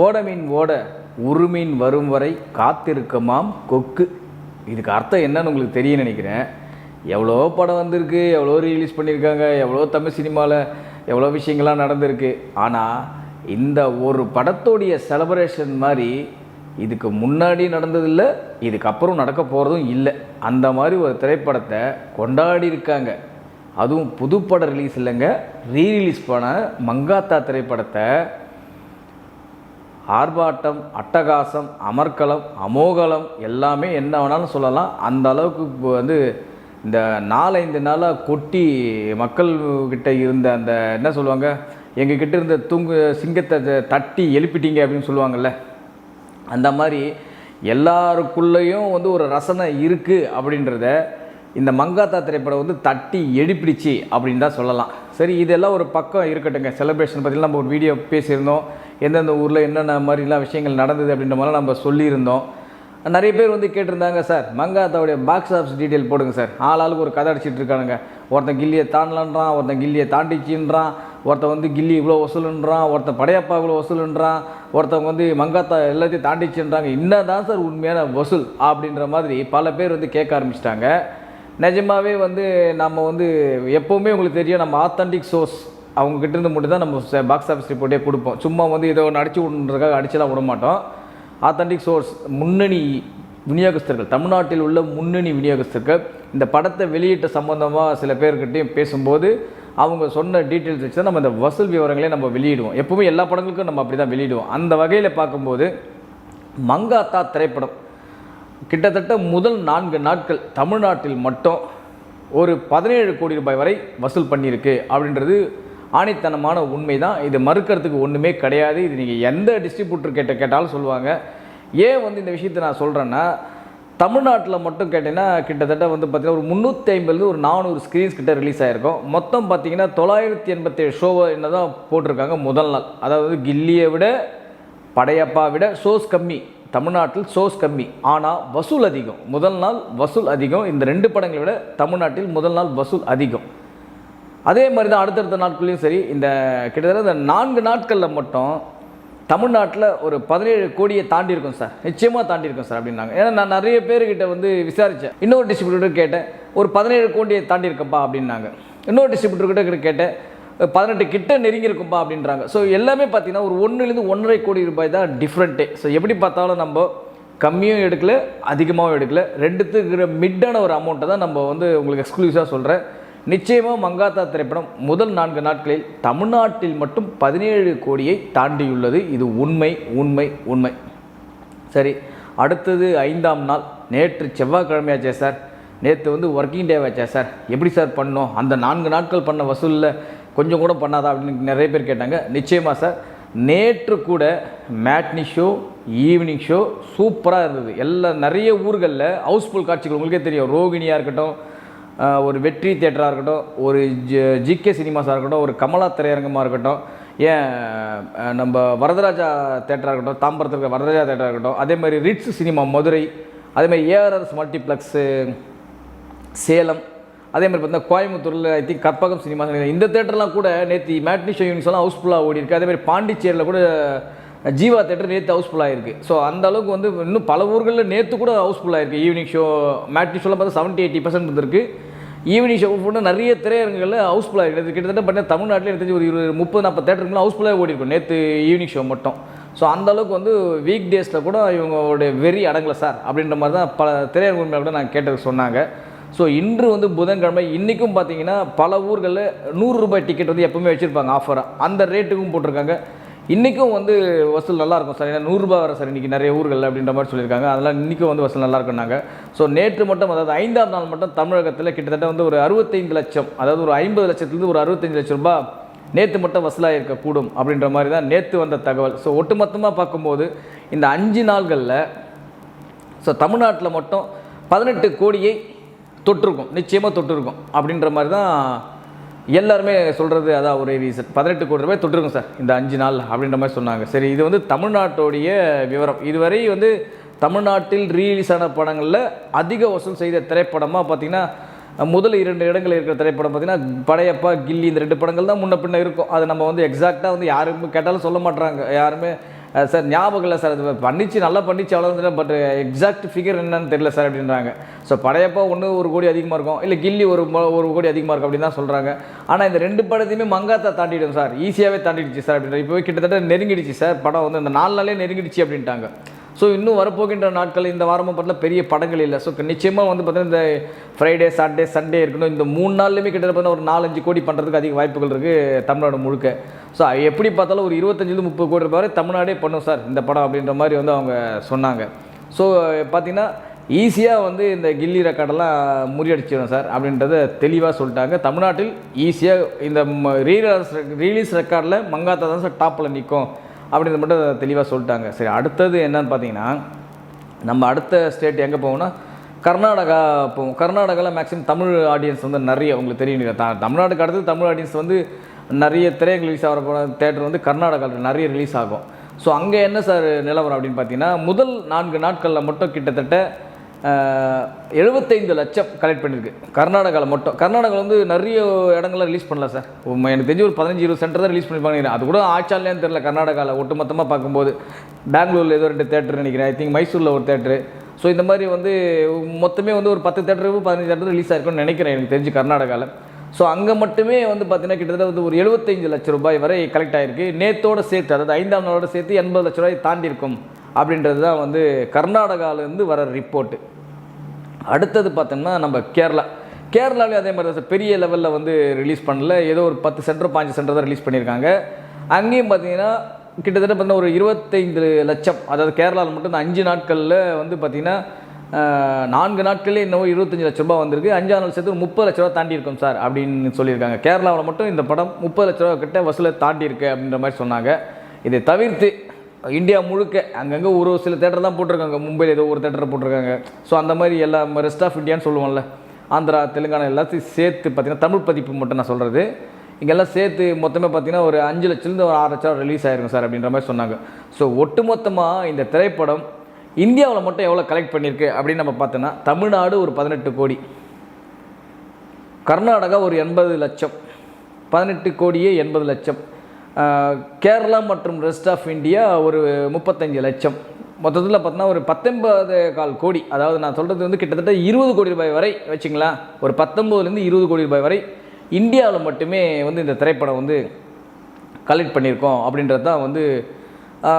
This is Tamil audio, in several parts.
ஓட மீன் ஓட உருமீன் வரும் வரை காத்திருக்குமாம் கொக்கு. இதுக்கு அர்த்தம் என்னன்னு உங்களுக்கு தெரியும் நினைக்கிறேன். எவ்வளோ படம் வந்திருக்கு, எவ்வளோ ரிலீஸ் பண்ணியிருக்காங்க, எவ்வளோ தமிழ் சினிமாவில் எவ்வளோ விஷயங்கள்லாம் நடந்திருக்கு. ஆனால் இந்த ஒரு படத்தோடைய செலப்ரேஷன் மாதிரி இதுக்கு முன்னாடி நடந்ததில்லை, இதுக்கப்புறம் நடக்க போகிறதும் இல்லை. அந்த மாதிரி ஒரு திரைப்படத்தை கொண்டாடி இருக்காங்க. அதுவும் புதுப்படம் ரிலீஸ் இல்லைங்க, ரீரிலீஸ் பண்ண மங்காத்தா திரைப்படத்தை ஆர்ப்பாட்டம், அட்டகாசம், அமர்க்களம், அமோகலம் எல்லாமே என்ன வேணாலும் சொல்லலாம். அந்த அளவுக்கு இப்போ வந்து இந்த 4-5 நாளாக கொட்டி மக்கள்கிட்ட இருந்த அந்த என்ன சொல்லுவாங்க, எங்ககிட்ட இருந்த சிங்கத்தை தட்டி எழுப்பிட்டீங்க அப்படின்னு சொல்லுவாங்கள்ல, அந்த மாதிரி எல்லாருக்குள்ளேயும் வந்து ஒரு ரசனை இருக்குது அப்படின்றத இந்த மங்காத்தா திரைப்படம் வந்து தட்டி எழுப்பிடுச்சு அப்படின்னு தான் சொல்லலாம். சரி, இதெல்லாம் ஒரு பக்கம் இருக்கட்டுங்க. செலிப்ரேஷன் பற்றிலாம் நம்ம ஒரு வீடியோ பேசியிருந்தோம், எந்தெந்த ஊரில் என்னென்ன மாதிரிலாம் விஷயங்கள் நடந்தது அப்படின்ற மாதிரிலாம் நம்ம சொல்லியிருந்தோம். நிறைய பேர் வந்து கேட்டிருந்தாங்க, சார் மங்காத்தாவுடைய பாக்ஸ் ஆஃபீஸ் டீட்டெயில் போடுங்க சார். ஆளாளுக்கு ஒரு கதை அடிச்சிட்டு இருக்கானுங்க. ஒருத்தன் கில்லியை தாண்டலான்றான், ஒருத்தன் கில்லியை தாண்டிச்சின்றான், ஒருத்தன் வந்து கில்லி இவ்வளோ வசூலுன்றான், ஒருத்தன் படையப்பா இவ்வளோ வசூலுன்றான், ஒருத்தவங்க வந்து மங்காத்தா எல்லாத்தையும் தாண்டிச்சுன்றாங்க. இன்னதான் சார் உண்மையான வசூல் அப்படின்ற மாதிரி பல பேர் வந்து கேட்க ஆரம்பிச்சிட்டாங்க. நிஜமாகவே வந்து நம்ம வந்து எப்போவுமே உங்களுக்கு தெரியும், நம்ம ஆத்தன்டிக் சோர்ஸ் அவங்ககிட்ட இருந்து மட்டும் தான் நம்ம பாக்ஸ் ஆஃபீஸ் ரிப்போர்ட்டே கொடுப்போம். சும்மா வந்து இதை ஒன்று அடிச்சு விடுறதுக்காக அடிச்சுலாம் விட மாட்டோம். ஆத்தன்டிக் சோர்ஸ், முன்னணி விநியோகஸ்தர்கள், தமிழ்நாட்டில் உள்ள முன்னணி விநியோகஸ்தர்கள் இந்த படத்தை வெளியிட்ட சம்பந்தமாக சில பேர்கிட்டையும் பேசும்போது அவங்க சொன்ன டீட்டெயில்ஸ் வச்சு தான் நம்ம இந்த வசூல் விவரங்களே நம்ம வெளியிடுவோம். எப்போவுமே எல்லா படங்களுக்கும் நம்ம அப்படி தான் வெளியிடுவோம். அந்த வகையில் பார்க்கும்போது மங்காத்தா திரைப்படம் கிட்டத்தட்ட முதல் 4 நாட்கள் தமிழ்நாட்டில் மட்டும் ஒரு 17 கோடி ரூபாய் வரை வசூல் பண்ணியிருக்கு அப்படின்றது ஆணித்தனமான உண்மை தான். இது மறுக்கிறதுக்கு ஒன்றுமே கிடையாது. இது நீங்கள் எந்த டிஸ்ட்ரிபியூட்டர் கேட்டாலும் சொல்லுவாங்க. ஏன் வந்து இந்த விஷயத்தை நான் சொல்கிறேன்னா, தமிழ்நாட்டில் மட்டும் கேட்டிங்கன்னா கிட்டத்தட்ட வந்து பார்த்திங்கன்னா ஒரு 350 ஒரு 400 ஸ்க்ரீன்ஸ் கிட்ட ரிலீஸ் ஆகிருக்கும். மொத்தம் பார்த்திங்கன்னா 987 ஷோவை என்ன தான் போட்டிருக்காங்க முதல் நாள். அதாவது கில்லியை விட படையப்பா விட ஷோஸ் கம்மி, தமிழ்நாட்டில் ஷோஸ் கம்மி, ஆனால் வசூல் அதிகம். முதல் நாள் வசூல் அதிகம். இந்த 2 படங்களை விட தமிழ்நாட்டில் முதல் நாள் வசூல் அதிகம். அதே மாதிரி தான் அடுத்தடுத்த நாட்கள்லையும் சரி. இந்த கிட்டத்தட்ட இந்த 4 நாட்களில் மட்டும் தமிழ்நாட்டில் ஒரு 17 கோடியை தாண்டி இருக்கும் சார், நிச்சயமாக தாண்டி இருக்கும் சார் அப்படின்னாங்க. ஏன்னா நான் நிறைய பேர்கிட்ட வந்து விசாரித்தேன். இன்னொரு டிஸ்ட்ரிபியூட்டர் கேட்டேன், ஒரு 17 கோடியை தாண்டி இருக்கப்பா அப்படின்னாங்க. இன்னொரு டிஸ்ட்ரிபியூட்டர்கிட்ட கேட்டேன், 18 கிட்ட நெருங்கியிருக்கும்பா அப்படின்றாங்க. ஸோ எல்லாமே பார்த்தீங்கன்னா ஒரு 1லேருந்து 1.5 கோடி ரூபாய் தான் டிஃப்ரெண்ட்டே. ஸோ எப்படி பார்த்தாலும் நம்ம கம்மியும் எடுக்கல, அதிகமாகவும் எடுக்கல, ரெண்டுத்துக்கு இருக்கிற மிட்டான ஒரு அமௌண்ட்டை தான் நம்ம வந்து உங்களுக்கு எக்ஸ்க்ளூசிவாக சொல்கிறேன். நிச்சயமாக மங்காத்தா திரைப்படம் முதல் 4 நாட்களில் தமிழ்நாட்டில் மட்டும் 17 கோடியை தாண்டியுள்ளது. இது உண்மை உண்மை உண்மை. சரி, அடுத்தது 5ஆம் நாள் நேற்று செவ்வாய்க்கிழமையாச்சே சார், நேற்று வந்து ஒர்க்கிங் டே ஆச்சே சார், எப்படி சார் பண்ணோம், அந்த 4 நாட்கள் பண்ண வசூலில் கொஞ்சம் கூட பண்ணாதா அப்படின்னு நிறைய பேர் கேட்டாங்க. நிச்சயமாக சார், நேற்று கூட மேட்னி ஷோ, ஈவினிங் ஷோ சூப்பராக இருந்தது. நிறைய ஊர்களில் ஹவுஸ்ஃபுல் காட்சிகள் உங்களுக்கே தெரியும். ரோகிணியாக இருக்கட்டும், ஒரு வெற்றி தியேட்டராக இருக்கட்டும், ஒரு ஜிகே சினிமாஸாக இருக்கட்டும், ஒரு கமலா திரையரங்கமாக இருக்கட்டும், ஏன் நம்ம வரதராஜா தேட்டராக இருக்கட்டும், தாம்பரத்தில் இருக்க வரதராஜா தேட்டராக இருக்கட்டும், அதே மாதிரி ரிட்ஸ் சினிமா மதுரை, அதே மாதிரி ஏஆர்எஸ் மல்டிப்ளெக்ஸு சேலம், அதே மாதிரி பார்த்தீங்கன்னா கோயம்புத்தூரில் ஐ திங்க் கற்பகம் சினிமா, இந்த தேட்டர்லாம் கூட நேற்று மேட்னி ஷோ யூனிட்ஸ்லாம் ஹவுஸ்ஃபுல்லாக ஓடி இருக்குது. அதே மாதிரி பாண்டிச்சேரியில் கூட ஜீவா தேட்டர் நேற்று ஹவுஸ்ஃபுல்லாக இருக்குது. ஸோ அந்த அளவுக்கு வந்து இன்னும் பல ஊர்களில் நேற்று கூட ஹவுஸ்ஃபுல்லாக இருக்குது. ஈவினிங் ஷோ மேட்னி ஷோலாம் பார்த்தா 70-80% வந்துருக்கு. ஈவினிங் ஷோ போட்டு நிறைய திரையரங்குகளில் ஹவுஸ்ஃபுல்லாக இருக்குது. கிட்டத்தட்ட பார்த்தீங்கன்னா தமிழ்நாட்டில் எடுத்து ஒரு 20-30-40 தேட்டருக்குலாம் ஹவுஸ்ஃபுல்லாக ஓடி இருக்கும் நேற்று ஈவினிங் ஷோ மட்டும். ஸோ அந்த அளவுக்கு வந்து வீக் டேஸில் கூட இவங்களுடைய வெறி அடங்கலை சார் அப்படின்ற மாதிரி தான் பல திரையரங்கு கூட நான் கேட்டதுக்கு சொன்னாங்க. ஸோ இன்று வந்து புதன்கிழமை, இன்றைக்கும் பார்த்தீங்கன்னா பல ஊர்களில் 100 ரூபாய் டிக்கெட் வந்து எப்போவுமே வச்சுருப்பாங்க ஆஃபராக, அந்த ரேட்டுக்கும் போட்டிருக்காங்க. இன்றைக்கும் வந்து வசூல் நல்லாயிருக்கும் சார், ஏன்னா 100 ரூபாய் வர சார் இன்றைக்கி நிறைய ஊர்களில் அப்படின்ற மாதிரி சொல்லியிருக்காங்க. அதெல்லாம் இன்றைக்கும் வந்து வசூல் நல்லாயிருக்குன்னாங்க. ஸோ நேற்று மட்டும், அதாவது 5ஆம் நாள் மட்டும் தமிழகத்தில் கிட்டத்தட்ட வந்து ஒரு 65 லட்சம், அதாவது ஒரு 50 லட்சத்துலேருந்து ஒரு 65 லட்சம் ரூபாய் நேற்று மட்டும் வசூலாக இருக்கக்கூடும் அப்படின்ற மாதிரி தான் நேற்று வந்த தகவல். ஸோ ஒட்டுமொத்தமாக பார்க்கும்போது இந்த 5 நாள்களில் ஸோ தமிழ்நாட்டில் மட்டும் 18 கோடியை தொட்டிருக்கும், நிச்சயமாக தொட்டிருக்கும் அப்படின்ற மாதிரி தான் எல்லாருமே சொல்கிறது. அதான் ஒரே ரீசன், 18 கோடி ரூபாய் தொட்டிருக்கும் சார் இந்த 5 நாள் அப்படின்ற மாதிரி சொன்னாங்க. சரி, இது வந்து தமிழ்நாட்டுடைய விவரம். இதுவரை வந்து தமிழ்நாட்டில் ரிலீஸ் ஆன படங்களில் அதிக வசூல் செய்த திரைப்படமாக பார்த்திங்கன்னா முதல் 2 இடங்கள் இருக்கிற திரைப்படம் பார்த்திங்கன்னா படையப்பா, கில்லி, இந்த 2 படங்கள் தான் முன்ன பின்ன இருக்கும். அது நம்ம வந்து எக்ஸாக்டாக வந்து யாருமே கேட்டாலும் சொல்ல மாட்டுறாங்க. யாருமே சார் ஞாபகம் இல்லை சார், அது பண்ணிச்சு நல்லா பண்ணிச்சு அவ்வளோதான், பட் எக்ஸாக்ட் ஃபிகர் என்னன்னு தெரியல சார் அப்படின்றாங்க. ஸோ படையப்பா ஒன்று 1 கோடி அதிகமாக இருக்கும், இல்லை கில்லி 1 கோடி அதிகமாக இருக்கும் அப்படின்னு தான் சொல்கிறாங்க. ஆனால் இந்த 2 படத்தையுமே மங்காத்தா தாண்டிடும் சார், ஈஸியாகவே தாண்டிடுச்சு சார் அப்படின்ற. இப்போ கிட்டத்தட்ட நெருங்கிடுச்சு சார் படம் வந்து, இந்த 4 நாளே நெருங்கிடுச்சு அப்படின்ட்டாங்க. ஸோ இன்னும் வரப்போகின்ற நாட்கள் இந்த வாரமும் பார்த்தீங்கன்னா பெரிய படங்கள் இல்லை. ஸோ நிச்சயமாக வந்து பார்த்தீங்கன்னா இந்த ஃப்ரைடே சாட்டர்டே சண்டே இருக்கணும், இந்த 3 நாள்லையுமே கிட்டத்தட்ட ஒரு 4-5 கோடி பண்ணுறதுக்கு அதிக வாய்ப்புகள் இருக்குது தமிழ்நாடு முழுக்க. ஸோ எப்படி பார்த்தாலும் ஒரு 25-30 கோடி ரூபாய் வரை தமிழ்நாடே பண்ணும் சார் இந்த படம் அப்படின்ற மாதிரி வந்து அவங்க சொன்னாங்க. ஸோ பார்த்திங்கன்னா ஈஸியாக வந்து இந்த கில்லி ரெக்கார்டெல்லாம் முறியடிச்சிடும் சார் அப்படின்றத தெளிவாக சொல்லிட்டாங்க. தமிழ்நாட்டில் ஈஸியாக இந்த ரிலீஸ் ரெக்கார்டில் மங்காத்தா தான் சார் டாப்பில் நிற்கும் அப்படின்றது மட்டும் தெளிவாக சொல்லிட்டாங்க. சரி, அடுத்தது என்னன்னு பார்த்தீங்கன்னா நம்ம அடுத்த ஸ்டேட் எங்கே போவோம்னா கர்நாடகா போவோம். கர்நாடகாவில் மேக்ஸிமம் தமிழ் ஆடியன்ஸ் வந்து நிறைய, உங்களுக்கு தெரியும், தமிழ்நாட்டுக்கு அடுத்தது தமிழ் ஆடியன்ஸ் வந்து நிறைய திரைகள் ரிலீஸ் ஆகிற தேட்டர் வந்து கர்நாடகாவில் நிறைய ரிலீஸ் ஆகும். ஸோ அங்கே என்ன சார் நிலவரம் அப்படின்னு பார்த்தீங்கன்னா முதல் 4 நாட்களில் மட்டும் கிட்டத்தட்ட 75 லட்சம் கலெக்ட் பண்ணியிருக்கு கர்நாடகாவில் மட்டும். கர்நாடகாவில் வந்து நிறைய இடங்கள்லாம் ரிலீஸ் பண்ணல சார், எனக்கு தெரிஞ்சு ஒரு 15-20 சென்டர் தான் ரிலீஸ் பண்ணிப்பாங்க. அது கூட ஆச்சாலேன்னு தெரியல கர்நாடகாவில் ஒட்டுமொத்தமாக பார்க்கும்போது. பெங்களூரில் ஏதோ 2 தேட்டர் நினைக்கிறேன், ஐ திங்க் மைசூரில் ஒரு தேட்டரு. ஸோ இந்த மாதிரி வந்து மொத்தமே வந்து ஒரு 10 தேட்டருக்கு 15 தேட்டர் ரிலீஸ் ஆகிருக்குன்னு நினைக்கிறேன் எனக்கு தெரிஞ்சு கர்நாடகாவில். ஸோ அங்கே மட்டுமே வந்து பார்த்தீங்கன்னா கிட்டத்தட்ட வந்து ஒரு 75 லட்சம் ரூபாய் வரை கலெக்ட் ஆகிருக்கு. நேத்தோடு சேர்த்து, அதாவது 5ஆம் நாளோடு சேர்த்து 80 லட்ச ரூபாய் தாண்டி இருக்கும் அப்படின்றது தான் வந்து கர்நாடகாவிலேருந்து வர ரிப்போர்ட்டு. அடுத்தது பார்த்தோம்னா நம்ம கேரளாவிலே அதே மாதிரி தான் சார், பெரிய லெவலில் வந்து ரிலீஸ் பண்ணல, ஏதோ ஒரு 10 சென்டர் 5 சென்டர் தான் ரிலீஸ் பண்ணியிருக்காங்க. அங்கேயும் பார்த்தீங்கன்னா கிட்டத்தட்ட பார்த்தீங்கன்னா ஒரு 25 லட்சம், அதாவது கேரளாவில் மட்டும் இந்த 5 நாட்களில் வந்து பார்த்திங்கன்னா 4 நாட்களே இன்னும் 25 லட்ச ரூபாய் வந்திருக்கு. 5ஆம் நாள் சேர்த்து ஒரு 30 லட்ச ரூபா தாண்டி இருக்கும் சார் அப்படின்னு சொல்லியிருக்காங்க. கேரளாவில் மட்டும் இந்த படம் 30 லட்ச ரூபா கிட்ட வசூலை தாண்டி இருக்கு அப்படின்ற மாதிரி சொன்னாங்க. இதை தவிர்த்து இந்தியா முழுக்க அங்கங்கே ஒரு சில தேட்டர் தான் போட்டிருக்காங்க, மும்பையில் ஏதோ ஒரு தேட்டரை போட்டிருக்காங்க. ஸோ அந்த மாதிரி எல்லா ரெஸ்ட் ஆஃப் இந்தியான்னு சொல்லுவோம்ல, ஆந்திரா தெலுங்கானா எல்லாத்தையும் சேர்த்து பார்த்திங்கன்னா தமிழ் பதிப்பு மட்டும் நான் சொல்கிறது, இங்கெல்லாம் சேர்த்து மொத்தமே பார்த்திங்கன்னா ஒரு 5 லட்சத்துலேருந்து ஒரு 6 லட்சம் ரிலீஸ் ஆகிருக்கும் சார் அப்படின்ற மாதிரி சொன்னாங்க. ஸோ ஒட்டுமொத்தமாக இந்த திரைப்படம் இந்தியாவில் மட்டும் எவ்வளோ கலெக்ட் பண்ணியிருக்கு அப்படின்னு நம்ம பார்த்தோன்னா தமிழ்நாடு ஒரு 18 கோடி, கர்நாடகா ஒரு 80 லட்சம், 18 கோடியே 80 லட்சம், கேரளா மற்றும் ரெஸ்ட் ஆஃப் இந்தியா ஒரு 35 லட்சம், மொத்தத்தில் பார்த்தோன்னா ஒரு 19.25 கோடி. அதாவது நான் சொல்கிறது வந்து கிட்டத்தட்ட 20 கோடி ரூபாய் வரை வச்சுங்களா, ஒரு 19லேருந்து 20 கோடி ரூபாய் வரை இந்தியாவில் மட்டுமே வந்து இந்த திரைப்படம் வந்து கலெக்ட் பண்ணியிருக்கோம் அப்படின்றது தான் வந்து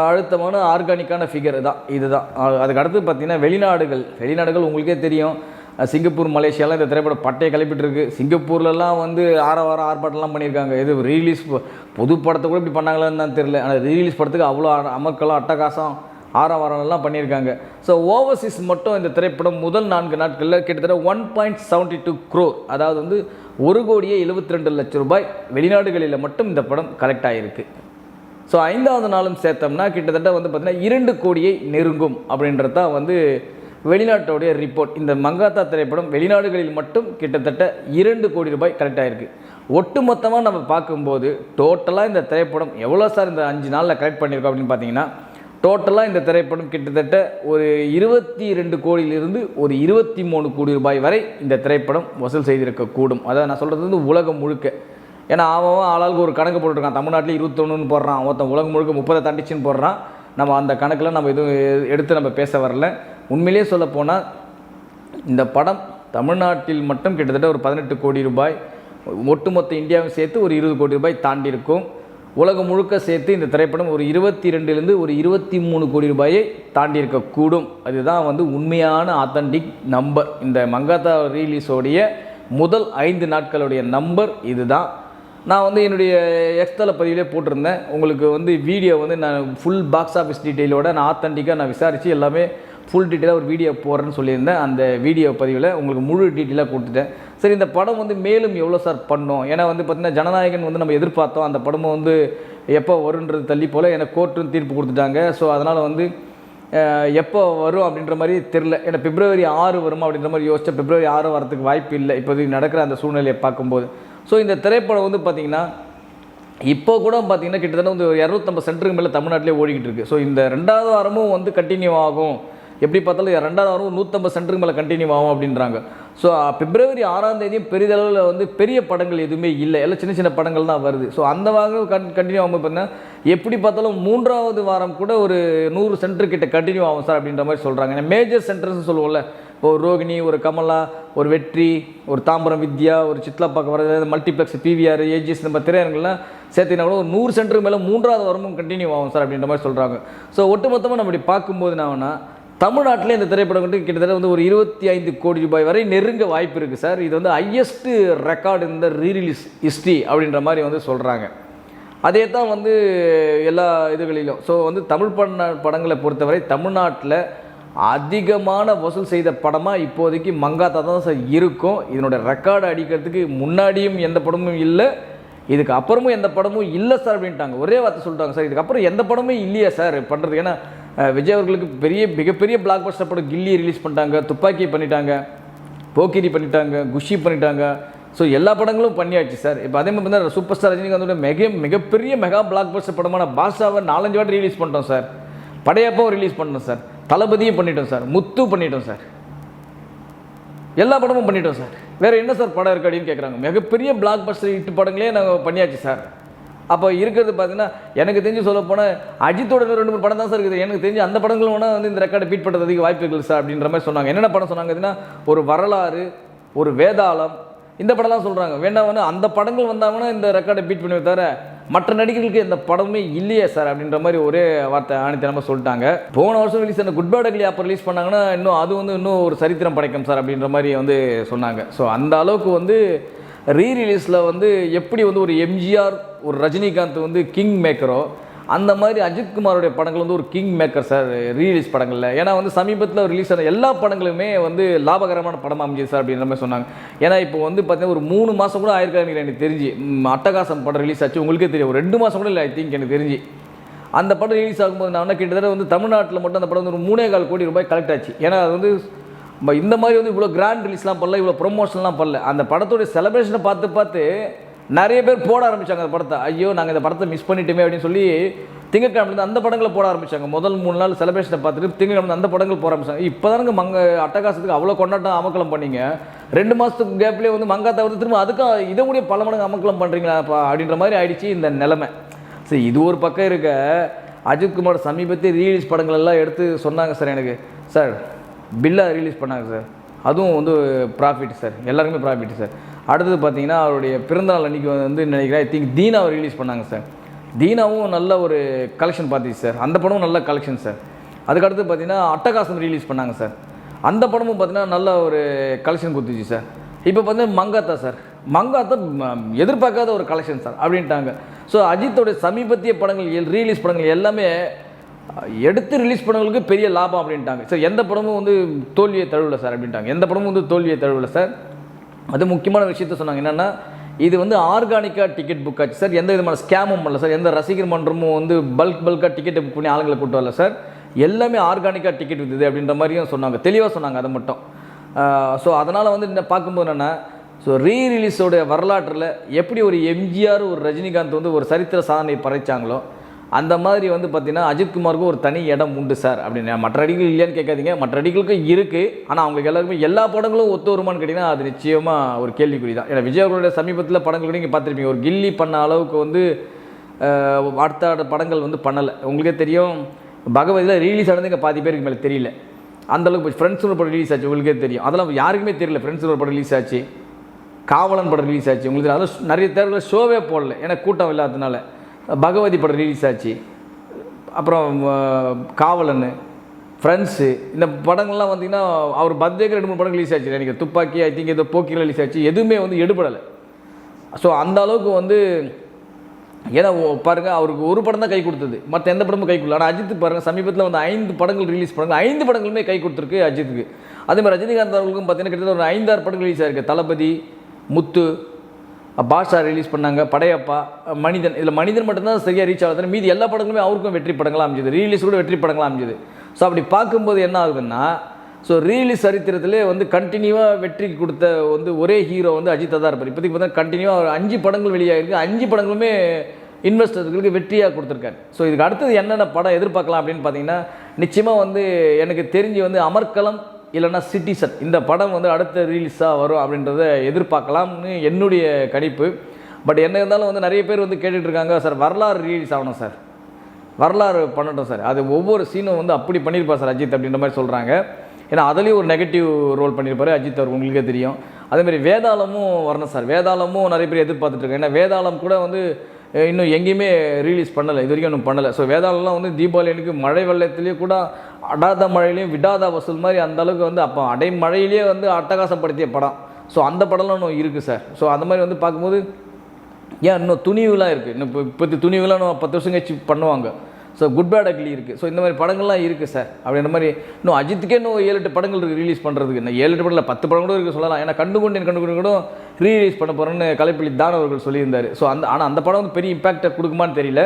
அழுத்தமான ஆர்கானிக்கான ஃபிகர் தான் இதுதான். அதுக்கு அடுத்து பார்த்திங்கன்னா வெளிநாடுகள் உங்களுக்கே தெரியும், சிங்கப்பூர் மலேசியாலாம் இந்த திரைப்படம் பட்டையை கிளப்பிட்டுருக்கு. சிங்கப்பூர்லலாம் வந்து ஆர்ப்பாட்டம்லாம் பண்ணியிருக்காங்க. இது ரீலீஸ் புது படத்தை கூட இப்படி பண்ணாங்களான்னு தான் தெரியல, ஆனால் ரீலீஸ் படத்துக்கு அவ்வளோ அமர்க்கலாம் அட்டகாசம் ஆரவாரம்லாம் பண்ணியிருக்காங்க. ஸோ ஓவர்சீஸ் மட்டும் இந்த திரைப்படம் முதல் 4 நாட்களில் கிட்டத்தட்ட 1.72 crore, அதாவது வந்து 1,72 லட்சம் ரூபாய் வெளிநாடுகளில் மட்டும் இந்த படம் கலெக்ட் ஆகிருக்கு. ஸோ 5ஆவது நாளும் சேர்த்தோம்னா கிட்டத்தட்ட வந்து பார்த்திங்கன்னா 2 கோடியை நெருங்கும் அப்படின்றது தான் வந்து வெளிநாட்டோடைய ரிப்போர்ட். இந்த மங்காத்தா திரைப்படம் வெளிநாடுகளில் மட்டும் கிட்டத்தட்ட 2 கோடி ரூபாய் கலெக்ட் ஆகிருக்கு. ஒட்டு மொத்தமாக நம்ம பார்க்கும்போது டோட்டலாக இந்த திரைப்படம் எவ்வளோ சார் இந்த 5 நாளில் கலெக்ட் பண்ணியிருக்கோம் அப்படின்னு பார்த்தீங்கன்னா, டோட்டலாக இந்த திரைப்படம் கிட்டத்தட்ட ஒரு 22 கோடியிலிருந்து ஒரு 23 கோடி ரூபாய் வரை இந்த திரைப்படம் வசூல் செய்திருக்கக்கூடும். அதாவது நான் சொல்கிறது வந்து உலகம் முழுக்க. ஏன்னா அவன் ஆளாளுக்கு ஒரு கணக்கு போட்டுருக்கான், தமிழ்நாட்டில் 21ன்னு போடுறான், ஒருத்தன் உலகம் முழுக்க 30 தாண்டிச்சுன்னு போடுறான். நம்ம அந்த கணக்கில் நம்ம எதுவும் எடுத்து நம்ம பேச வரல. உண்மையிலே சொல்ல போனால் இந்த படம் தமிழ்நாட்டில் மட்டும் கிட்டத்தட்ட ஒரு 18 கோடி ரூபாய், ஒட்டுமொத்த இந்தியாவும் சேர்த்து ஒரு 20 கோடி ரூபாய் தாண்டி இருக்கும். உலகம் முழுக்க சேர்த்து இந்த திரைப்படம் ஒரு 22லேருந்து ஒரு 23 கோடி ரூபாயை தாண்டி இருக்கக்கூடும். அதுதான் வந்து உண்மையான ஆத்தன்டிக் நம்பர். இந்த மங்காத்தா ரீலீஸோடைய முதல் 5 நாட்களுடைய நம்பர் இதுதான். நான் வந்து என்னுடைய எக்ஸ்தல பதிவிலே போட்டிருந்தேன், உங்களுக்கு வந்து வீடியோ வந்து நான் ஃபுல் பாக்ஸ் ஆஃபீஸ் டீட்டெயிலோட நான் ஆத்தன்டிக்காக நான் விசாரித்து எல்லாமே ஃபுல் டீட்டெயிலாக ஒரு வீடியோ போடுறேன்னு சொல்லியிருந்தேன். அந்த வீடியோ பதிவில் உங்களுக்கு முழு டீட்டெயிலாக கொடுத்துட்டேன். சரி, இந்த படம் வந்து மேலும் எவ்வளோ சார் பண்ணோம்? ஏன்னா வந்து பார்த்திங்கன்னா ஜனநாயகன் வந்து நம்ம எதிர்பார்த்தோம், அந்த படமும் வந்து எப்போ வருன்றது தள்ளி போல் எனக்கு கோர்ட்டுன்னு தீர்ப்பு கொடுத்துட்டாங்க. ஸோ அதனால் வந்து எப்போ வரும் அப்படின்ற மாதிரி தெரில. ஏன்னா பிப்ரவரி 6 வருமா அப்படின்ற மாதிரி யோசிச்சா பிப்ரவரி 6 வரதுக்கு வாய்ப்பு இல்லை இப்போதைக்கு நடக்கிற அந்த சூழ்நிலையை பார்க்கும்போது. ஸோ இந்த திரைப்படம் வந்து பார்த்திங்கன்னா இப்போ கூட பார்த்திங்கன்னா கிட்டத்தட்ட வந்து 250 சென்டருக்கு மேலே தமிழ்நாட்டிலே ஓடிக்கிட்டு இருக்குது. ஸோ இந்த 2வது வாரமும் வந்து கண்டினியூ ஆகும், எப்படி பார்த்தாலும் 2வது வாரம் 150 சென்டருக்கு மேலே கண்டினியூ ஆகும் அப்படின்றாங்க. ஸோ பிப்ரவரி 6ஆம் தேதியும் பெரிதளவில் வந்து பெரிய படங்கள் எதுவுமே இல்லை, எல்லாம் சின்ன சின்ன படங்கள் தான் வருது. ஸோ அந்த வாரம் கண்டினியூ ஆகும். பார்த்தீங்கன்னா எப்படி பார்த்தாலும் 3வது வாரம் கூட ஒரு 100 சென்டர் கிட்ட கண்டினியூ ஆகும் சார் அப்படின்ற மாதிரி சொல்கிறாங்க. ஏன்னா மேஜர் சென்டர்ஸ் சொல்லுவோம்ல, இப்போ ஒரு ரோகிணி, ஒரு கமலா, ஒரு வெற்றி, ஒரு தாம்பரம் வித்யா, ஒரு சித்லாப்பாக்கம் வர மல்டிப்ளெக்ஸ், பிவிஆர், ஏஜிஎஸ், நம்ம திரையரங்கெல்லாம் சேர்த்தினா கூட ஒரு 100 சென்டருக்கு மேலே 3வது வாரமும் கண்டினியூ ஆகும் சார் அப்படின்ற மாதிரி சொல்கிறாங்க. ஸோ ஒட்டுமொத்தமாக நம்ம இப்படி பார்க்கும்போது என்னன்னா, தமிழ்நாட்டில் இந்த திரைப்படம் வந்து கிட்டத்தட்ட வந்து ஒரு 25 கோடி ரூபாய் வரை நெருங்க வாய்ப்பு இருக்குது சார். இது வந்து ஹையஸ்ட் ரெக்கார்டு இந்த ரீரிலீஸ் ஹிஸ்ட்ரி அப்படின்ற மாதிரி வந்து சொல்கிறாங்க. அதே தான் வந்து எல்லா இதுகளிலும். ஸோ வந்து தமிழ் படங்களை பொறுத்தவரை தமிழ்நாட்டில் அதிகமான வசூல் செய்த படமாக இப்போதைக்கு மங்காத்தா தான் சார் இருக்கும். இதனுடைய ரெக்கார்டு அடிக்கிறதுக்கு முன்னாடியும் எந்த படமும் இல்லை, இதுக்கு அப்புறமும் எந்த படமும் இல்லை சார் அப்படின்ட்டாங்க. ஒரே வார்த்தை சொல்லிட்டாங்க சார், இதுக்கப்புறம் எந்த படமே இல்லையா சார் பண்ணுறதுக்கு. ஏன்னா விஜய் அவர்களுக்கு மிகப்பெரிய பிளாக் பஸ்டர் படம் கில்லி ரிலீஸ் பண்ணிட்டாங்க, துப்பாக்கி பண்ணிட்டாங்க, போக்கிரி பண்ணிட்டாங்க, குஷி பண்ணிட்டாங்க. ஸோ எல்லா படங்களும் பண்ணியாச்சு சார். இப்போ அதே மாதிரி பார்த்தா சூப்பர் ஸ்டார் ரஜினிகாந்தோட மிகப்பெரிய மெகா பிளாக் பஸ்டர் படமான பாஷாவை 4-5 வாட்டி ரிலீஸ் பண்ணிட்டோம் சார். படையப்பாவும் ரிலீஸ் பண்ணிட்டோம் சார். தளபதியும் பண்ணிட்டோம் சார். முத்து பண்ணிட்டோம் சார். எல்லா படமும் பண்ணிட்டோம் சார். வேறு என்ன சார் படம் இருக்குது அப்படின்னு கேட்குறாங்க. மிகப்பெரிய பிளாக் பஸ்டர் ஹிட் படங்களே நாங்கள் பண்ணியாச்சு சார். அப்போ இருக்கிறது பார்த்தீங்கன்னா எனக்கு தெரிஞ்சு சொல்ல போனால் அஜித்தோட 2-3 படம் தான் சார் இருக்குது. எனக்கு தெரிஞ்சு அந்த படங்கள் வேணால் வந்து இந்த ரெக்கார்டை பீட் பண்ணுறதுக்கு வாய்ப்பு இருக்குது சார் அப்படின்ற மாதிரி சொன்னாங்க. என்னென்ன படம் சொன்னாங்க அப்படின்னா, ஒரு வரலாறு, ஒரு வேதாளம், இந்த படம்லாம் சொல்கிறாங்க. வேணா அந்த படங்கள் வந்தாங்கன்னா இந்த ரெக்கார்டை பீட் பண்ணி தவிர மற்ற நடிகர்களுக்கு எந்த படமே இல்லையே சார் அப்படின்ற மாதிரி ஒரே வார்த்தை ஆணித்தனமாக சொல்லிட்டாங்க. போன வருஷம் ரிலீஸ் ஆன குட் பேட் அக்லி அப்போ ரிலீஸ் பண்ணாங்கன்னா இன்னும் ஒரு சரித்திரம் படைக்கும் சார் அப்படின்ற மாதிரி வந்து சொன்னாங்க. ஸோ அந்த அளவுக்கு வந்து ரீரிலீஸில் வந்து எப்படி வந்து ஒரு எம்ஜிஆர், ஒரு ரஜினிகாந்த் வந்து கிங் மேக்கரோ, அந்த மாதிரி அஜித்குமாரோடைய படங்கள் வந்து ஒரு கிங் மேக்கர் சார் ரீரிலீஸ் படங்களில். ஏன்னா வந்து சமீபத்தில் ரிலீஸ் ஆன எல்லா படங்களுமே வந்து லாபகரமான படமாக அமைஞ்சிது சார் அப்படின்ற மாதிரி சொன்னாங்க. ஏன்னா இப்போ வந்து பார்த்தீங்கன்னா ஒரு 3 மாதம் கூட ஆயிருக்காங்க எனக்கு தெரிஞ்சு. அட்டகாசம் படம் ரிலீஸ் ஆச்சு, உங்களுக்கே தெரியும். ஒரு 2 மாதம் கூட இல்லை ஐ திங்க் எனக்கு தெரிஞ்சு. அந்த படம் ரிலீஸ் ஆகும்போது நான் கிட்டத்தட்ட வந்து தமிழ்நாட்டில் மட்டும் அந்த படம் வந்து ஒரு 3.25 கோடி ரூபாய் கலெக்ட் ஆச்சு. ஏன்னா அது வந்து இந்த மாதிரி வந்து இவ்வளோ கிராண்ட் ரிலீஸ்லாம் பண்ணல, இவ்வளோ ப்ரொமோஷன்லாம் பண்ணல. அந்த படத்தோடைய செலிப்ரேஷனை பார்த்து நிறைய பேர் போட ஆரம்பித்தாங்க அந்த படத்தை. ஐயோ நாங்கள் இந்த படத்தை மிஸ் பண்ணிட்டோமே அப்படின்னு சொல்லி திங்கட்கிழமை அந்த படங்களை போட ஆரம்பித்தாங்க. முதல் 3 நாள் செலிப்ரேஷனை பார்த்துட்டு திங்கட்கிழமை அந்த படங்கள் போட ஆரம்பிச்சாங்க. இப்போ தானுங்க அட்டகாசத்துக்கு அவ்வளோ கொண்டாட்டம் அமக்கலம் பண்ணீங்க. 2 மாதத்துக்கு கேப்லேயே வந்து மங்காத்தா வந்து திரும்ப அதுக்காக இதை கூட பல மடங்கு அமக்கலம் பண்ணுறீங்களாப்பா அப்படின்ற மாதிரி ஆயிடுச்சு இந்த நிலைமை. சரி, இது ஒரு பக்கம் இருக்க, அஜித்குமார் சமீபத்தில் ரீலீஸ் படங்கள் எல்லாம் எடுத்து சொன்னாங்க சார். எனக்கு சார் பில்லா ரிலீஸ் பண்ணாங்க சார், அதுவும் வந்து ப்ராஃபிட் சார், எல்லாருக்குமே ப்ராஃபிட் சார். அடுத்தது பார்த்தீங்கன்னா அவருடைய பிறந்தநாள் அன்றைக்கி வந்து நினைக்கிறேன் ஐ திங்க் தீனாவை ரிலீஸ் பண்ணாங்க சார். தீனாவும் நல்ல ஒரு கலெக்ஷன் பார்த்துச்சு சார், அந்த படமும் நல்ல கலெக்ஷன் சார். அதுக்கடுத்து பார்த்தீங்கன்னா அட்டகாசம் ரிலீஸ் பண்ணாங்க சார், அந்த படமும் பார்த்தீங்கன்னா நல்ல ஒரு கலெக்ஷன் கொடுத்துச்சு சார். இப்போ பார்த்தீங்கன்னா மங்காத்தா சார், மங்காத்தா எதிர்பார்க்காத ஒரு கலெக்ஷன் சார் அப்படின்ட்டாங்க. ஸோ அஜித்தோடைய சமீபத்திய படங்கள் ரீலீஸ் படங்கள் எல்லாமே எடுத்து ரிலீஸ் பண்ணவங்களுக்கு பெரிய லாபம் அப்படின்ட்டாங்க சார். எந்த படமும் வந்து தோல்வியை தழுவல சார் அப்படின்ட்டாங்க. எந்த படமும் வந்து தோல்வியை தழுவல சார். அது முக்கியமான விஷயத்த சொன்னாங்க. என்னென்னா இது வந்து ஆர்கானிக்காக டிக்கெட் புக் ஆச்சு சார், எந்த விதமான ஸ்கேமும் பண்ணல சார், எந்த ரசிகர் மன்றமும் வந்து பல்காக டிக்கெட்டை புக் பண்ணி ஆளுங்களை கூட்டு வரல சார், எல்லாமே ஆர்கானிக்காக டிக்கெட் விற்றுது அப்படின்ற மாதிரியும் சொன்னாங்க, தெளிவாக சொன்னாங்க அதை மட்டும். ஸோ அதனால் வந்து என்ன பார்க்கும்போது என்னென்னா, ஸோ ரீரிலீஸோடைய வரலாற்றில் எப்படி ஒரு எம்ஜிஆர், ஒரு ரஜினிகாந்த் வந்து ஒரு சரித்திர சாதனை படைத்தாங்களோ அந்த மாதிரி வந்து பார்த்திங்கன்னா அஜித்குமாருக்கு ஒரு தனி இடம் உண்டு சார் அப்படின்னு. மற்ற நடிகர்கள் இல்லையான்னு கேட்காதீங்க, மற்ற நடிகர்களுக்கும் இருக்குது. ஆனால் அவங்களுக்கு எல்லாருக்குமே எல்லா படங்களும் ஒத்து வருமானு கேட்டிங்கன்னா அது நிச்சயமாக ஒரு கேள்விக்குறி தான். ஏன்னா விஜய் அவர்களுடைய சமீபத்தில் படங்கள் கூட நீங்கள் பார்த்துருப்பீங்க, ஒரு கில்லி பண்ண அளவுக்கு வந்து அடுத்த படங்கள் வந்து பண்ணலை. உங்களுக்கே தெரியும், பகவதியில் ரிலீஸ் ஆனது இங்கே பாதி பேருக்கு மேலே தெரியல, அந்தளவுக்கு போய் ஃப்ரெண்ட்ஸ் ஒரு படம் ரிலீஸ் ஆச்சு, உங்களுக்கே தெரியும், அதெல்லாம் யாருக்குமே தெரியல. ஃப்ரெண்ட்ஸ் ஒரு படம் ரிலீஸ் ஆச்சு, காவலன் படம் ரிலீஸ் ஆச்சு, உங்களுக்கு அதெல்லாம் நிறைய தேர்தலில் ஷோவே போடல ஏன்னா கூட்டம் இல்லாததுனால. பகவதி படம் ரிலீஸ் ஆச்சு, அப்புறம் காவலன், ஃப்ரெண்ட்ஸு, இந்த படங்கள்லாம் வந்தீங்கன்னா அவர் பர்த்டேக்கு 2-3 படம் ரிலீஸ் ஆச்சு. எனக்கு துப்பாக்கி ஐ திங்க் ஏதோ போக்கியில் ரிலீஸ் ஆச்சு, எதுவுமே வந்து எடுபடலை. ஸோ அந்த அளவுக்கு வந்து ஏன்னா பாருங்கள் அவருக்கு ஒரு படம் தான் கை கொடுத்தது, மற்ற எந்த படமும் கை கொடுக்கல. ஆனால் அஜித் பாருங்கள் சமீபத்தில் வந்து 5 படங்கள் ரிலீஸ் பண்ணாங்க, 5 படங்களுமே கை கொடுத்துருக்கு அஜித்துக்கு. அதேமாதிரி ரஜினிகாந்த் அவர்களுக்கும் பார்த்தீங்கன்னா கிட்டத்தட்ட ஒரு 5-6 படங்கள் ரிலீஸ் ஆயிருக்கு. தளபதி, முத்து, பாஷா ரிலீஸ் பண்ணாங்க, படையப்பா, மனிதன். இதில் மனிதன் மட்டும்தான் சரியாக ரீச் ஆகுது, மீதி எல்லா படங்களுமே அவருக்கும் வெற்றி படங்களாக அமைஞ்சது, ரீலீஸ் கூட வெற்றி படங்களாக அமைஞ்சது. ஸோ அப்படி பார்க்கும்போது என்ன ஆகுதுன்னா, ஸோ ரீலீஸ் சரித்திரத்திலே வந்து கண்டினியூவாக வெற்றி கொடுத்த வந்து ஒரே ஹீரோ வந்து அஜித்தாக தான் இருப்பார். இப்போதைக்கு பார்த்தா கண்டினியூவாக ஒரு 5 படங்கள் வெளியாகிருக்கு, 5 படங்களுமே இன்வெஸ்டர்களுக்கு வெற்றியாக கொடுத்துருக்காரு. ஸோ இதுக்கு அடுத்தது என்னென்ன படம் எதிர்பார்க்கலாம் அப்படின்னு பார்த்தீங்கன்னா, நிச்சயமாக வந்து எனக்கு தெரிஞ்சு வந்து அமர்க்களம், இல்லைன்னா சிட்டிசன் இந்த படம் வந்து அடுத்த ரிலீஸாக வரும் அப்படின்றத எதிர்பார்க்கலாம்னு என்னுடைய கணிப்பு. பட் என்ன இருந்தாலும் வந்து நிறைய பேர் வந்து கேட்டுட்டு இருக்காங்க, சார் வரலாறு ரிலீஸ் ஆகணும் சார், வரலாறு பண்ணட்டும் சார், அது ஒவ்வொரு சீனும் வந்து அப்படி பண்ணியிருப்பார் சார் அஜித் அப்படின்ற மாதிரி சொல்கிறாங்க. ஏன்னா அதுலேயும் ஒரு நெகட்டிவ் ரோல் பண்ணியிருப்பார் அஜித் அவர், உங்களுக்கே தெரியும். அதேமாதிரி வேதாளமும் வரணும் சார், வேதாளமும் நிறைய பேர் எதிர்பார்த்துட்ருக்காங்க. ஏன்னா வேதாளம் கூட வந்து இன்னும் எங்கேயுமே ரிலீஸ் பண்ணலை, இது வரைக்கும் இன்னும் பண்ணலை. ஸோ வேதாளம்லாம் வந்து தீபாவளி அன்றைக்கி மழை வெள்ளத்துலேயே கூட அடாத மழையிலையும் விடாத வசூல் மாதிரி அந்த அளவுக்கு வந்து அப்போ அடைமழையிலேயே வந்து அட்டகாசப்படுத்திய படம். ஸோ அந்த படம்லாம் இன்னும் இருக்குது சார். ஸோ அந்த மாதிரி வந்து பார்க்கும்போது ஏன் இன்னும் துணிவுலாம் இருக்குது, இன்னும் இப்போத்தி துணிவுலாம் இன்னும் 10 வருஷம் கழிச்சு பண்ணுவாங்க. ஸோ குட் பேட் அக்லி இருக்குது. ஸோ இந்த மாதிரி படங்கள்லாம் இருக்குது சார். அப்படின்ற மாதிரி இன்னும் அஜித்துக்கே இன்னும் 7-8 படங்கள் இருக்குது ரிலீஸ் பண்ணுறதுக்கு. இன்னும் 7-8 படம் இல்லை, 10 படம் கூட இருக்குது சொல்லலாம். ஏன்னா கண்டுகொண்டு கூட ரீலீஸ் பண்ண போகிறேன்னு கலைப்புலி தான் அவர்கள் சொல்லியிருந்தார். ஸோ ஆனால் அந்த படம் வந்து பெரிய இம்பாக்டை கொடுக்குமான்னு தெரியல.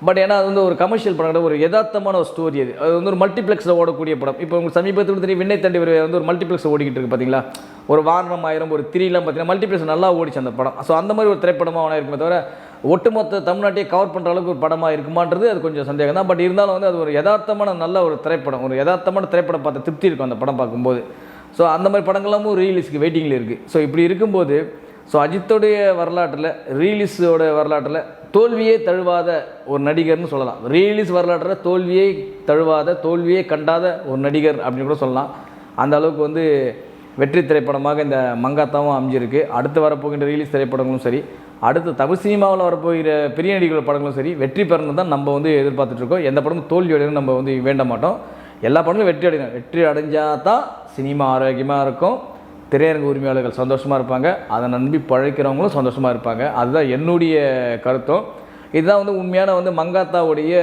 பட் ஏன்னா அது வந்து ஒரு கமர்ஷியல் படம், ஒரு யதார்த்தமான ஒரு ஸ்டோரி. அது வந்து ஒரு மல்டிப்ளெக்ஸில் ஓடக்கூடிய படம். இப்போ உங்களுக்கு சமீபத்தில் தெரியும் விண்ணை தாண்டி வந்து ஒரு மல்டிப்ளெக்ஸ் ஓடிக்கிட்டு இருக்குது பார்த்தீங்களா. ஒரு வாரணம் ஆயிரம் ஒரு 3 பார்த்தீங்கன்னா மல்டிப்ளெக்ஸ் நல்லா ஓடிச்சு அந்த படம். ஸோ அந்த மாதிரி ஒரு திரைப்படமாக அவனாக இருக்குமே தவிர ஒட்டுமொத்த தமிழ்நாட்டையே கவர் பண்ணுற அளவுக்கு ஒரு படமாக இருக்குமான்றது அது கொஞ்சம் சந்தேகம் தான். பட் இருந்தாலும் வந்து அது ஒரு யதார்த்தமான நல்ல ஒரு திரைப்படம், ஒரு யதார்த்தமான திரைப்படம் பார்த்து திருப்தி இருக்கும் அந்த படம் பார்க்கும்போது. ஸோ அந்த மாதிரி படங்கள்லாமும் ரீலீஸுக்கு வெயிட்டிங்கில் இருக்குது. ஸோ இப்படி இருக்கும்போது ஸோ அஜித்தோடைய வரலாற்றில் ரீலீஸோட வரலாற்றில் தோல்வியே தழுவாத ஒரு நடிகர்னு சொல்லலாம். ரீலீஸ் வரலாற்றில் தோல்வியே தழுவாத, தோல்வியே கண்டாத ஒரு நடிகர் அப்படின்னு கூட சொல்லலாம். அந்த அளவுக்கு வந்து வெற்றி திரைப்படமாக இந்த மங்காத்தாவும் அமைஞ்சிருக்கு. அடுத்து வரப்போகின்ற ரிலீஸ் திரைப்படங்களும் சரி, அடுத்து தமிழ் சினிமாவில் வரப்போகிற பெரிய நடிகர்கள் படங்களும் சரி வெற்றி பெறணும் தான் நம்ம வந்து எதிர்பார்த்துட்ருக்கோம். எந்த படமும் தோல்வி அடையணும் நம்ம வந்து வேண்ட மாட்டோம். எல்லா படங்களும் வெற்றி அடையணும். வெற்றி அடைஞ்சால் தான் சினிமா ஆரோக்கியமாக இருக்கும், திரையரங்கு உரிமையாளர்கள் சந்தோஷமாக இருப்பாங்க, அதை நம்பி பழைக்கிறவங்களும் சந்தோஷமாக இருப்பாங்க. அதுதான் என்னுடைய கருத்தும். இதுதான் வந்து உண்மையான வந்து மங்காத்தாவுடைய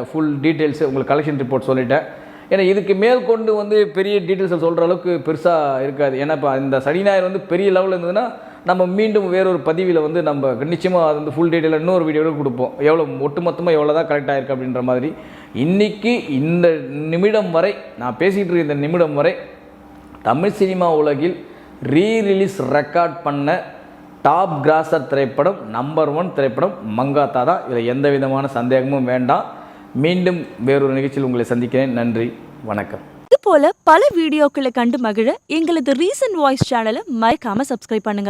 ஃபுல் டீட்டெயில்ஸு உங்களுக்கு கலெக்ஷன் ரிப்போர்ட் சொல்லிட்டேன். ஏன்னா இதுக்கு மேல் கொண்டு வந்து பெரிய டீட்டெயில்ஸை சொல்கிற அளவுக்கு பெருசாக இருக்காது. ஏன்னா இப்போ இந்த சனி ஞாயிறு வந்து பெரிய லெவலில் இருந்ததுன்னா நம்ம மீண்டும் வேறொரு பதிவில் வந்து நம்ம நிச்சயமாக அது வந்து ஃபுல் டீட்டெயிலாக இன்னொரு வீடியோவில் கொடுப்போம், எவ்வளோ ஒட்டுமொத்தமாக எவ்வளோ தான் கரெக்டாக இருக்குது அப்படின்ற மாதிரி. இன்றைக்கி இந்த நிமிடம் வரை நான் பேசிகிட்டு இருக்க இந்த நிமிடம் வரை தமிழ் சினிமா உலகில் ரீரிலீஸ் ரெக்கார்ட் பண்ண டாப் கிராசர் திரைப்படம் நம்பர் 1 திரைப்படம் மங்காத்தா தான். இதில் எந்த விதமான சந்தேகமும் வேண்டாம். மீண்டும் வேறொரு நிகழ்ச்சியில் உங்களை சந்திக்கிறேன். நன்றி, வணக்கம். இது போல பல வீடியோக்களை கண்டு மகிழ எங்களது ரீசன்ட் வாய்ஸ் சேனலை மறக்காம சப்ஸ்கிரைப் பண்ணுங்க.